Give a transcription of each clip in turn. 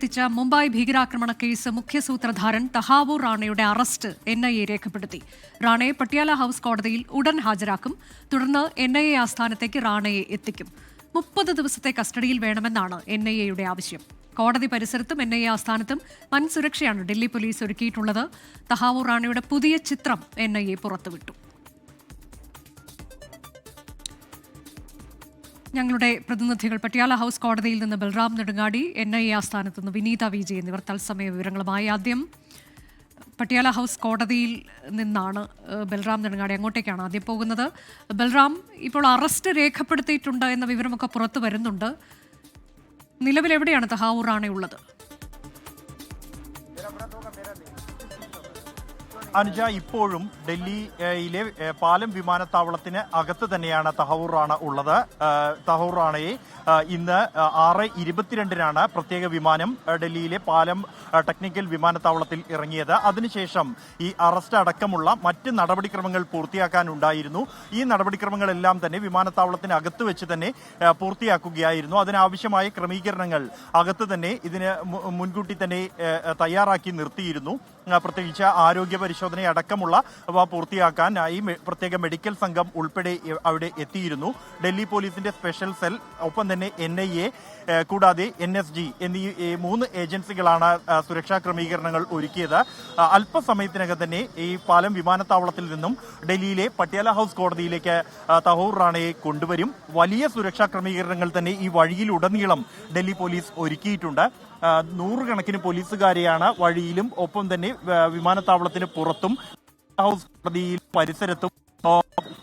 എത്തിച്ച മുംബൈ ഭീകരാക്രമണ കേസ് മുഖ്യ സൂത്രധാരൻ തഹാവൂർ റാണയുടെ അറസ്റ്റ് NIA രേഖപ്പെടുത്തി. റാണയെ പട്യാല ഹൌസ് കോടതിയിൽ ഉടൻ ഹാജരാക്കും. തുടർന്ന് NIA ആസ്ഥാനത്തേക്ക് റാണയെ എത്തിക്കും. 30 ദിവസത്തെ കസ്റ്റഡിയിൽ വേണമെന്നാണ് NIAയുടെ ആവശ്യം. കോടതി പരിസരത്തും NIA ആസ്ഥാനത്തും വൻ സുരക്ഷയാണ് ഡൽഹി പോലീസ് ഒരുക്കിയിട്ടുള്ളത്. തഹാവൂർ റാണയുടെ പുതിയ ചിത്രം NIA പുറത്തുവിട്ടു. ഞങ്ങളുടെ പ്രതിനിധികൾ പട്യാല ഹൌസ് കോടതിയിൽ നിന്ന് ബൽറാം നെടുങ്ങാടി, NIA ആസ്ഥാനത്ത് നിന്ന് വിനീത വിജയ് എന്നിവർ തത്സമയ വിവരങ്ങളുമായി. ആദ്യം പട്യാല ഹൌസ് കോടതിയിൽ നിന്നാണ് ബൽറാം നെടുങ്ങാടി, അങ്ങോട്ടേക്കാണ് ആദ്യം പോകുന്നത്. ബൽറാം, ഇപ്പോൾ അറസ്റ്റ് രേഖപ്പെടുത്തിയിട്ടുണ്ട് എന്ന വിവരമൊക്കെ പുറത്തു വരുന്നുണ്ട്. നിലവിൽ എവിടെയാണ് തഹാവൂർ റാണയുള്ളത്? അനുജ, ഇപ്പോഴും ഡൽഹിയിലെ പാലം വിമാനത്താവളത്തിന് അകത്ത് തന്നെയാണ് തഹാവൂർ റാണ ഉള്ളത്. തഹാവൂർ റാണയെ ഇന്ന് 6:22-നാണ് പ്രത്യേക വിമാനം ഡൽഹിയിലെ പാലം ടെക്നിക്കൽ വിമാനത്താവളത്തിൽ ഇറങ്ങിയത്. അതിനുശേഷം ഈ അറസ്റ്റ് അടക്കമുള്ള മറ്റ് നടപടിക്രമങ്ങൾ പൂർത്തിയാക്കാനുണ്ടായിരുന്നു. ഈ നടപടിക്രമങ്ങളെല്ലാം തന്നെ വിമാനത്താവളത്തിന് അകത്ത് വെച്ച് തന്നെ പൂർത്തിയാക്കുകയായിരുന്നു. അതിനാവശ്യമായ ക്രമീകരണങ്ങൾ അകത്ത് തന്നെ ഇതിന് മുൻകൂട്ടി തന്നെ തയ്യാറാക്കി നിർത്തിയിരുന്നു. പ്രത്യേകിച്ച് ആരോഗ്യ പരിശോധന അടക്കമുള്ള പൂർത്തിയാക്കാനായി പ്രത്യേക മെഡിക്കൽ സംഘം ഉൾപ്പെടെ അവിടെ എത്തിയിരുന്നു. ഡൽഹി പോലീസിന്റെ സ്പെഷ്യൽ സെൽ, ഒപ്പം തന്നെ NIA കൂടാതെ NSG എന്നീ 3 ഏജൻസികളാണ് സുരക്ഷാ ക്രമീകരണങ്ങൾ ഒരുക്കിയത്. അല്പസമയത്തിനകം തന്നെ ഈ പാലം വിമാനത്താവളത്തിൽ നിന്നും ഡൽഹിയിലെ പട്യാല ഹൌസ് കോടതിയിലേക്ക് തഹാവൂർ റാണയെ കൊണ്ടുവരും. വലിയ സുരക്ഷാ ക്രമീകരണങ്ങൾ തന്നെ ഈ വഴിയിലുടനീളം ഡൽഹി പോലീസ് ഒരുക്കിയിട്ടുണ്ട്. 100 കണക്കിന് പോലീസുകാരെയാണ് വഴിയിലും ഒപ്പം തന്നെ വിമാനത്താവളത്തിന് പുറത്തും ഹൌസ് കോടതിയിൽ പരിസരത്തും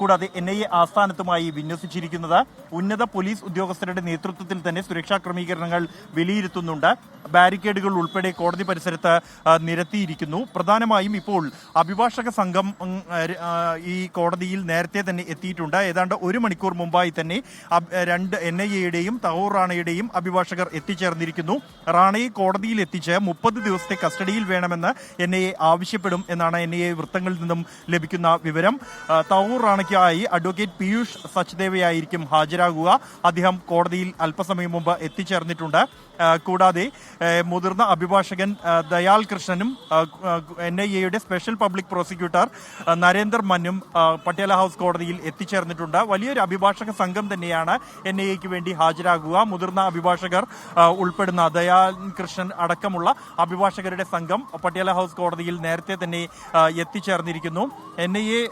കൂടാതെ NIA ആസ്ഥാനത്തുമായി വിന്യസിച്ചിരിക്കുന്നത്. ഉന്നത പോലീസ് ഉദ്യോഗസ്ഥരുടെ നേതൃത്വത്തിൽ തന്നെ സുരക്ഷാ ക്രമീകരണങ്ങൾ വിലയിരുത്തുന്നുണ്ട്. ബാരിക്കേഡുകൾ ഉൾപ്പെടെ കോടതി പരിസരത്ത് നിരത്തിയിരിക്കുന്നു. പ്രധാനമായും ഇപ്പോൾ അഭിഭാഷക സംഘം ഈ കോടതിയിൽ നേരത്തെ തന്നെ എത്തിയിട്ടുണ്ട്. ഏതാണ്ട് 1 മണിക്കൂർ മുമ്പായി തന്നെ 2 NIAയുടെയും തഹാവൂർ റാണയുടെയും അഭിഭാഷകർ എത്തിച്ചേർന്നിരിക്കുന്നു. റാണയെ കോടതിയിൽ എത്തിച്ച് 30 ദിവസത്തെ കസ്റ്റഡിയിൽ വേണമെന്ന് NIA ആവശ്യപ്പെടും എന്നാണ് NIA വൃത്തങ്ങളിൽ നിന്നും ലഭിക്കുന്ന വിവരം. തഹാവൂർ റാണയ്ക്കായി അഡ്വക്കേറ്റ് പീയൂഷ് സച്ദേവയായിരിക്കും ഹാജരാകുക. അദ്ദേഹം കോടതിയിൽ അല്പസമയം മുമ്പ് എത്തിച്ചേർന്നിട്ടുണ്ട്. കൂടാതെ മുതിർന്ന അഭിഭാഷകൻ ദയാൽ കൃഷ്ണനും NIAയുടെ സ്പെഷ്യൽ പബ്ലിക് പ്രോസിക്യൂട്ടർ നരേന്ദർ മന്നും പട്യാല ഹൌസ് കോടതിയിൽ എത്തിച്ചേർന്നിട്ടുണ്ട്. വലിയൊരു അഭിഭാഷക സംഘം തന്നെയാണ് NIAയ്ക്ക് വേണ്ടി ഹാജരാകുക. മുതിർന്ന അഭിഭാഷകർ ഉൾപ്പെടുന്ന ദയാൽ കൃഷ്ണൻ അടക്കമുള്ള അഭിഭാഷകരുടെ സംഘം പട്യാല ഹൌസ് കോടതിയിൽ നേരത്തെ തന്നെ എത്തിച്ചേർന്നിരിക്കുന്നു. NIA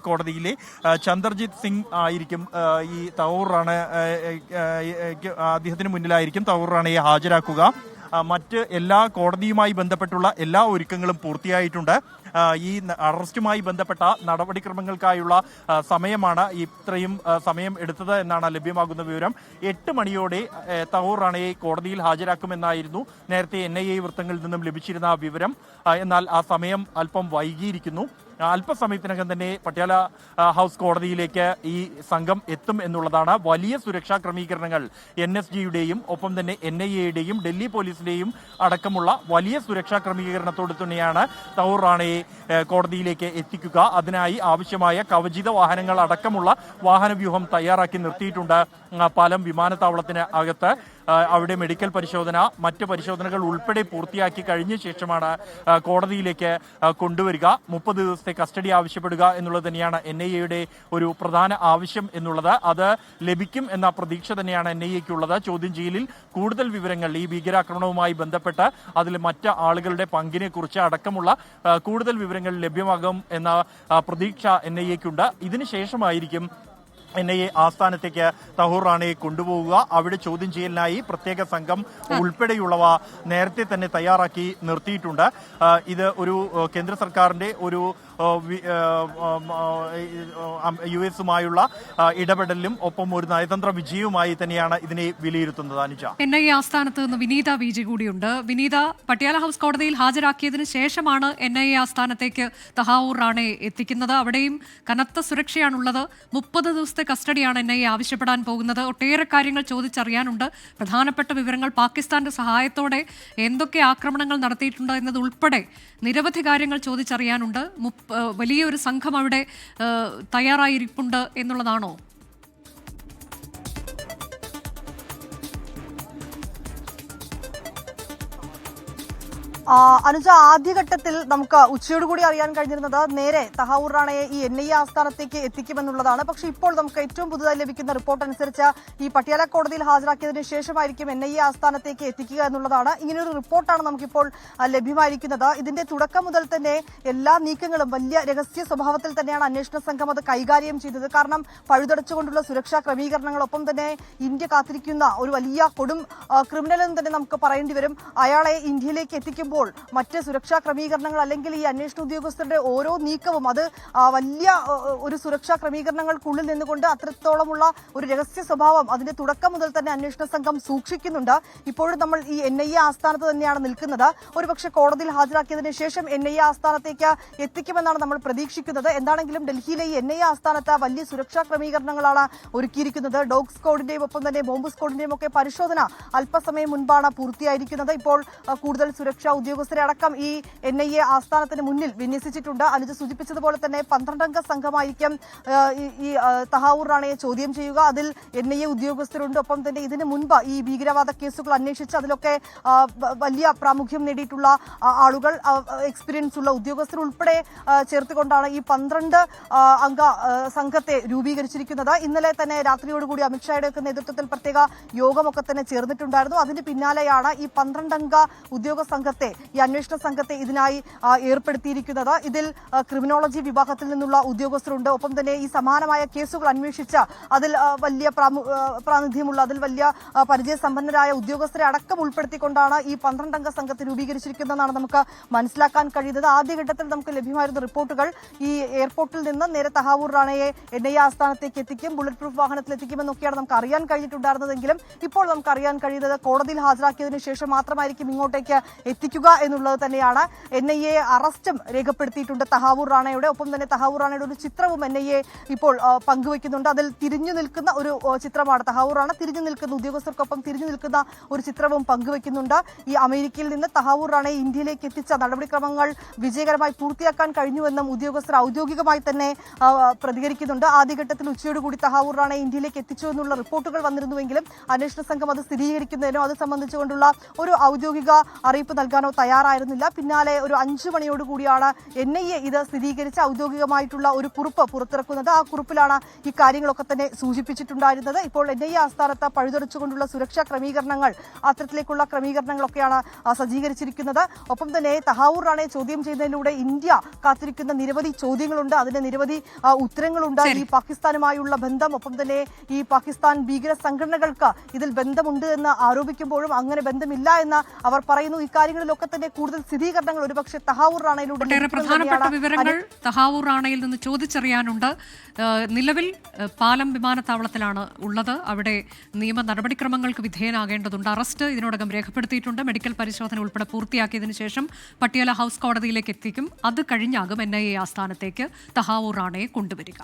കോടതിയിലെ ചന്ദർജിത് സിംഗ് ആയിരിക്കും ഈ തഹാവൂർ റാണ അദ്ദേഹത്തിന് മുന്നിലായിരിക്കും തഹാവൂർ റാണയെ ഹാജരാക്കുക. മറ്റ് എല്ലാ കോടതിയുമായി ബന്ധപ്പെട്ടുള്ള എല്ലാ ഒരുക്കങ്ങളും പൂർത്തിയായിട്ടുണ്ട്. ഈ അറസ്റ്റുമായി ബന്ധപ്പെട്ട നടപടിക്രമങ്ങൾക്കായുള്ള സമയമാണ് ഇത്രയും സമയം എടുത്തത് എന്നാണ് ലഭ്യമാകുന്ന വിവരം. 8 മണിയോടെ തഹാവൂർ റാണയെ കോടതിയിൽ ഹാജരാക്കുമെന്നായിരുന്നു നേരത്തെ NIA വൃത്തങ്ങളിൽ നിന്നും ലഭിച്ചിരുന്ന വിവരം. എന്നാൽ ആ സമയം അല്പം വൈകിയിരിക്കുന്നു. അല്പസമയത്തിനകം തന്നെ പട്യാല ഹൌസ് കോടതിയിലേക്ക് ഈ സംഘം എത്തും എന്നുള്ളതാണ്. വലിയ സുരക്ഷാ ക്രമീകരണങ്ങൾ NSGയുടെയും ഒപ്പം തന്നെ NIAയുടെയും ഡൽഹി പോലീസിന്റെയും അടക്കമുള്ള വലിയ സുരക്ഷാ ക്രമീകരണത്തോട് തന്നെയാണ് തഹാവൂർ റാണയെ കോടതിയിലേക്ക് എത്തിക്കുക. അതിനായി ആവശ്യമായ കവചിത വാഹനങ്ങൾ അടക്കമുള്ള വാഹനവ്യൂഹം തയ്യാറാക്കി നിർത്തിയിട്ടുണ്ട്. പാലം വിമാനത്താവളത്തിന് അകത്ത് അവിടെ മെഡിക്കൽ പരിശോധന, മറ്റ് പരിശോധനകൾ ഉൾപ്പെടെ പൂർത്തിയാക്കി കഴിഞ്ഞ ശേഷമാണ് കോടതിയിലേക്ക് കൊണ്ടുവരിക. 30 ദിവസത്തെ കസ്റ്റഡി ആവശ്യപ്പെടുക എന്നുള്ളത് തന്നെയാണ് NIAയുടെ ഒരു പ്രധാന ആവശ്യം എന്നുള്ളത്. അത് ലഭിക്കും എന്ന പ്രതീക്ഷ തന്നെയാണ് NIAയ്ക്കുള്ളത്. ചോദ്യം ചെയ്യലിൽ കൂടുതൽ വിവരങ്ങൾ ഈ ഭീകരാക്രമണവുമായി ബന്ധപ്പെട്ട് അതിൽ മറ്റ് ആളുകളുടെ പങ്കിനെ കുറിച്ച് അടക്കമുള്ള കൂടുതൽ വിവരങ്ങൾ ലഭ്യമാകും എന്ന പ്രതീക്ഷ NIAയ്ക്കുണ്ട്. ഇതിനുശേഷമായിരിക്കും NIA ആസ്ഥാനത്തേക്ക് തഹാവൂർ റാണയെ കൊണ്ടുപോവുക. അവിടെ ചോദ്യം ചെയ്യലിനായി പ്രത്യേക സംഘം ഉൾപ്പെടെയുള്ളവ നേരത്തെ തന്നെ തയ്യാറാക്കി നിർത്തിയിട്ടുണ്ട്. ഇത് ഒരു കേന്ദ്ര സർക്കാരിന്റെ ഒരു US-ഉമായുള്ള ഇടപെടലും ഒപ്പം ഒരു നയതന്ത്ര വിജയവുമായി തന്നെയാണ് ഇതിനെ വിലയിരുത്തുന്നത്. അനുജ, NIA ആസ്ഥാനത്ത് നിന്ന് വിനീത വിജയ് കൂടിയുണ്ട്. വിനീത, പട്യാല ഹൌസ് കോടതിയിൽ ഹാജരാക്കിയതിനു ശേഷമാണ് NIA ആസ്ഥാനത്തേക്ക് തഹാവൂർ റാണയെ എത്തിക്കുന്നത്. അവിടെയും കനത്ത സുരക്ഷയാണുള്ളത്. 30 ദിവസത്തെ കസ്റ്റഡിയാണ് NIA ആവശ്യപ്പെടാൻ പോകുന്നത്. ഒട്ടേറെ കാര്യങ്ങൾ ചോദിച്ചറിയാനുണ്ട്. പ്രധാനപ്പെട്ട വിവരങ്ങൾ, പാകിസ്ഥാന്റെ സഹായത്തോടെ എന്തൊക്കെ ആക്രമണങ്ങൾ നടത്തിയിട്ടുണ്ട് എന്നതുൾപ്പെടെ നിരവധി കാര്യങ്ങൾ ചോദിച്ചറിയാനുണ്ട്. വലിയൊരു സംഘം അവിടെ തയ്യാറായിരിപ്പുണ്ട് എന്നുള്ളതാണോ? അനുജ, ആദ്യഘട്ടത്തിൽ നമുക്ക് ഉച്ചയോടുകൂടി അറിയാൻ കഴിഞ്ഞിരുന്നത് നേരെ തഹാവൂർ റാണയെ ഈ NIA ആസ്ഥാനത്തേക്ക് എത്തിക്കുമെന്നുള്ളതാണ്. പക്ഷേ ഇപ്പോൾ നമുക്ക് ഏറ്റവും പുതുതായി ലഭിക്കുന്ന റിപ്പോർട്ട് അനുസരിച്ച് ഈ പട്യാല കോടതിയിൽ ഹാജരാക്കിയതിനു ശേഷമായിരിക്കും NIA ആസ്ഥാനത്തേക്ക് എത്തിക്കുക എന്നുള്ളതാണ്. ഇങ്ങനെയൊരു റിപ്പോർട്ടാണ് നമുക്കിപ്പോൾ ലഭ്യമായിരിക്കുന്നത്. ഇതിന്റെ തുടക്കം മുതൽ തന്നെ എല്ലാ നീക്കങ്ങളും വലിയ രഹസ്യ സ്വഭാവത്തിൽ തന്നെയാണ് അന്വേഷണ സംഘം അത് കൈകാര്യം ചെയ്തത്. കാരണം പഴുതടച്ചുകൊണ്ടുള്ള സുരക്ഷാ ക്രമീകരണങ്ങളൊപ്പം തന്നെ ഇന്ത്യ കാത്തിരിക്കുന്ന ഒരു വലിയ കൊടും ക്രിമിനൽ എന്ന് തന്നെ നമുക്ക് പറയേണ്ടി വരും. അയാളെ ഇന്ത്യയിലേക്ക് എത്തിക്കുമ്പോൾ മറ്റ് സുരക്ഷാ ക്രമീകരണങ്ങൾ അല്ലെങ്കിൽ ഈ അന്വേഷണ ഉദ്യോഗസ്ഥരുടെ ഓരോ നീക്കവും അത് വലിയ ഒരു സുരക്ഷാ ക്രമീകരണങ്ങൾക്കുള്ളിൽ നിന്നുകൊണ്ട് അത്രത്തോളമുള്ള ഒരു രഹസ്യ സ്വഭാവം അതിന്റെ തുടക്കം മുതൽ തന്നെ അന്വേഷണ സംഘം സൂക്ഷിക്കുന്നുണ്ട്. ഇപ്പോഴും നമ്മൾ ഈ NIA ആസ്ഥാനത്ത് തന്നെയാണ് നിൽക്കുന്നത്. ഒരുപക്ഷെ കോടതിയിൽ ഹാജരാക്കിയതിനു ശേഷം NIA ആസ്ഥാനത്തേക്ക് എത്തിക്കുമെന്നാണ് നമ്മൾ പ്രതീക്ഷിക്കുന്നത്. എന്താണെങ്കിലും ഡൽഹിയിലെ ഈ NIA ആസ്ഥാനത്ത് വലിയ സുരക്ഷാ ക്രമീകരണങ്ങളാണ് ഒരുക്കിയിരിക്കുന്നത്. ഡോഗ് സ്ക്വാഡിന്റെയും ഒപ്പം തന്നെ ബോംബ് സ്ക്വാഡിന്റെയും ഒക്കെ പരിശോധന അല്പസമയം മുൻപാണ് പൂർത്തിയായിരിക്കുന്നത്. ഇപ്പോൾ കൂടുതൽ സുരക്ഷാ ഉദ്യോഗസ്ഥരെ അടക്കം ഈ NIA ആസ്ഥാനത്തിന് മുന്നിൽ വിന്യസിച്ചിട്ടുണ്ട്. അനുജ സൂചിപ്പിച്ചതുപോലെ തന്നെ 12-അംഗ സംഘമായിരിക്കും ഈ തഹാവൂർ റാണയെ ചോദ്യം ചെയ്യുക. അതിൽ NIA ഉദ്യോഗസ്ഥരുണ്ട്. ഒപ്പം തന്നെ ഇതിനു മുൻപ് ഈ ഭീകരവാദ കേസുകൾ അന്വേഷിച്ച് അതിലൊക്കെ വലിയ പ്രാമുഖ്യം നേടിയിട്ടുള്ള ആളുകൾ, എക്സ്പീരിയൻസ് ഉള്ള ഉദ്യോഗസ്ഥർ ഉൾപ്പെടെ ചേർത്തുകൊണ്ടാണ് ഈ 12-അംഗ സംഘത്തെ രൂപീകരിച്ചിരിക്കുന്നത്. ഇന്നലെ തന്നെ രാത്രിയോടുകൂടി അമിത്ഷായുടെ ഒക്കെ നേതൃത്വത്തിൽ പ്രത്യേക യോഗമൊക്കെ തന്നെ ചേർന്നിട്ടുണ്ടായിരുന്നു. അതിന് പിന്നാലെയാണ് ഈ 12-അംഗ ഉദ്യോഗ സംഘത്തെ, ഈ അന്വേഷണ സംഘത്തെ ഇതിനായി ഏർപ്പെടുത്തിയിരിക്കുന്നത്. ഇതിൽ ക്രിമിനോളജി വിഭാഗത്തിൽ നിന്നുള്ള ഉദ്യോഗസ്ഥരുണ്ട്. ഒപ്പം തന്നെ ഈ സമാനമായ കേസുകൾ അന്വേഷിച്ച അതിൽ വലിയ പ്രാതിനിധ്യമുള്ള, അതിൽ വലിയ പരിചയസമ്പന്നരായ ഉദ്യോഗസ്ഥരെ അടക്കം ഉൾപ്പെടുത്തിക്കൊണ്ടാണ് ഈ 12-അംഗ സംഘത്തെ രൂപീകരിച്ചിരിക്കുന്നതെന്നാണ് നമുക്ക് മനസ്സിലാക്കാൻ കഴിയുന്നത്. ആദ്യഘട്ടത്തിൽ നമുക്ക് ലഭ്യമായിരുന്ന റിപ്പോർട്ടുകൾ ഈ എയർപോർട്ടിൽ നിന്ന് നേരെ തഹാവൂർ റാണയെ NIA ആസ്ഥാനത്തേക്ക് എത്തിക്കും, ബുള്ളറ്റ് പ്രൂഫ് വാഹനത്തിൽ എത്തിക്കുമെന്നൊക്കെയാണ് നമുക്ക് അറിയാൻ കഴിഞ്ഞിട്ടുണ്ടായിരുന്നതെങ്കിലും ഇപ്പോൾ നമുക്ക് അറിയാൻ കഴിയുന്നത് കോടതിയിൽ ഹാജരാക്കിയതിനു ശേഷം മാത്രമായിരിക്കും ഇങ്ങോട്ടേക്ക് എത്തിക്കുക എന്നുള്ളത് തന്നെയാണ്. NIA അറസ്റ്റും രേഖപ്പെടുത്തിയിട്ടുണ്ട് തഹാവൂർ റാണയുടെ. ഒപ്പം തന്നെ തഹാവൂർ റാണയുടെ ഒരു ചിത്രവും NIA ഇപ്പോൾ പങ്കുവെക്കുന്നുണ്ട്. അതിൽ തിരിഞ്ഞു നിൽക്കുന്ന ഒരു ചിത്രമാണ്. തഹാവൂർ റാണ തിരിഞ്ഞു നിൽക്കുന്ന, ഉദ്യോഗസ്ഥർക്കൊപ്പം തിരിഞ്ഞു നിൽക്കുന്ന ഒരു ചിത്രവും പങ്കുവെക്കുന്നുണ്ട്. ഈ അമേരിക്കയിൽ നിന്ന് തഹാവൂർ റാണയെ ഇന്ത്യയിലേക്ക് എത്തിച്ച നടപടിക്രമങ്ങൾ വിജയകരമായി പൂർത്തിയാക്കാൻ കഴിഞ്ഞുവെന്നും ഉദ്യോഗസ്ഥർ ഔദ്യോഗികമായി തന്നെ പ്രതികരിക്കുന്നുണ്ട്. ആദ്യഘട്ടത്തിൽ ഉച്ചയോടുകൂടി തഹാവൂർ റാണയെ ഇന്ത്യയിലേക്ക് എത്തിച്ചു എന്നുള്ള റിപ്പോർട്ടുകൾ വന്നിരുന്നുവെങ്കിലും അന്വേഷണ സംഘം അത് സ്ഥിരീകരിക്കുന്നതിനോ അത് സംബന്ധിച്ചുകൊണ്ടുള്ള ഒരു ഔദ്യോഗിക അറിയിപ്പ് നൽകാനോ തയ്യാറായിരുന്നില്ല. പിന്നാലെ ഒരു 5 മണിയോടുകൂടിയാണ് NIA ഇത് സ്ഥിരീകരിച്ച് ഔദ്യോഗികമായിട്ടുള്ള ഒരു കുറിപ്പ് പുറത്തിറക്കുന്നത്. ആ കുറിപ്പിലാണ് ഈ കാര്യങ്ങളൊക്കെ തന്നെ സൂചിപ്പിച്ചിട്ടുണ്ടായിരുന്നത്. ഇപ്പോൾ NIA ആസ്ഥാനത്ത് പഴുതടച്ചുകൊണ്ടുള്ള സുരക്ഷാ ക്രമീകരണങ്ങൾ, അത്തരത്തിലേക്കുള്ള ക്രമീകരണങ്ങളൊക്കെയാണ് സജ്ജീകരിച്ചിരിക്കുന്നത്. ഒപ്പം തന്നെ തഹാവൂർ റാണയെ ചോദ്യം ചെയ്യുന്നതിലൂടെ ഇന്ത്യ കാത്തിരിക്കുന്ന നിരവധി ചോദ്യങ്ങളുണ്ട്, അതിന്റെ നിരവധി ഉത്തരങ്ങളുണ്ട്. ഈ പാകിസ്ഥാനുമായുള്ള ബന്ധം, ഒപ്പം തന്നെ ഈ പാകിസ്ഥാൻ ഭീകര സംഘടനകൾക്ക് ഇതിൽ ബന്ധമുണ്ട് എന്ന് ആരോപിക്കുമ്പോഴും അങ്ങനെ ബന്ധമില്ല എന്ന് അവർ പറയുന്നു. ഇക്കാര്യങ്ങളിലൊക്കെ തന്നെ കൂടുതൽ സ്ഥിരീകരണങ്ങൾ ഒരുപക്ഷെ തഹാവൂർ റാണയിലൂടെ പ്രധാനപ്പെട്ട വിവരങ്ങൾ തഹാവൂർ റാണയിൽ നിന്ന് ചോദിച്ചറിയാനുണ്ട്. നിലവിൽ പാലം വിമാനത്താവളത്തിലാണ് ഉള്ളത്. അവിടെ നിയമ നടപടിക്രമങ്ങൾക്ക് വിധേയനാകേണ്ടതുണ്ട്. അറസ്റ്റ് ഇതിനോടകം രേഖപ്പെടുത്തിയിട്ടുണ്ട്. മെഡിക്കൽ പരിശോധന ഉൾപ്പെടെ പൂർത്തിയാക്കിയതിനു ശേഷം പട്യാല ഹൗസ് കോടതിയിലേക്ക് എത്തിക്കും. അത് കഴിഞ്ഞാകും NIA ആസ്ഥാനത്തേക്ക് തഹാവൂർ റാണയെ കൊണ്ടുവരിക.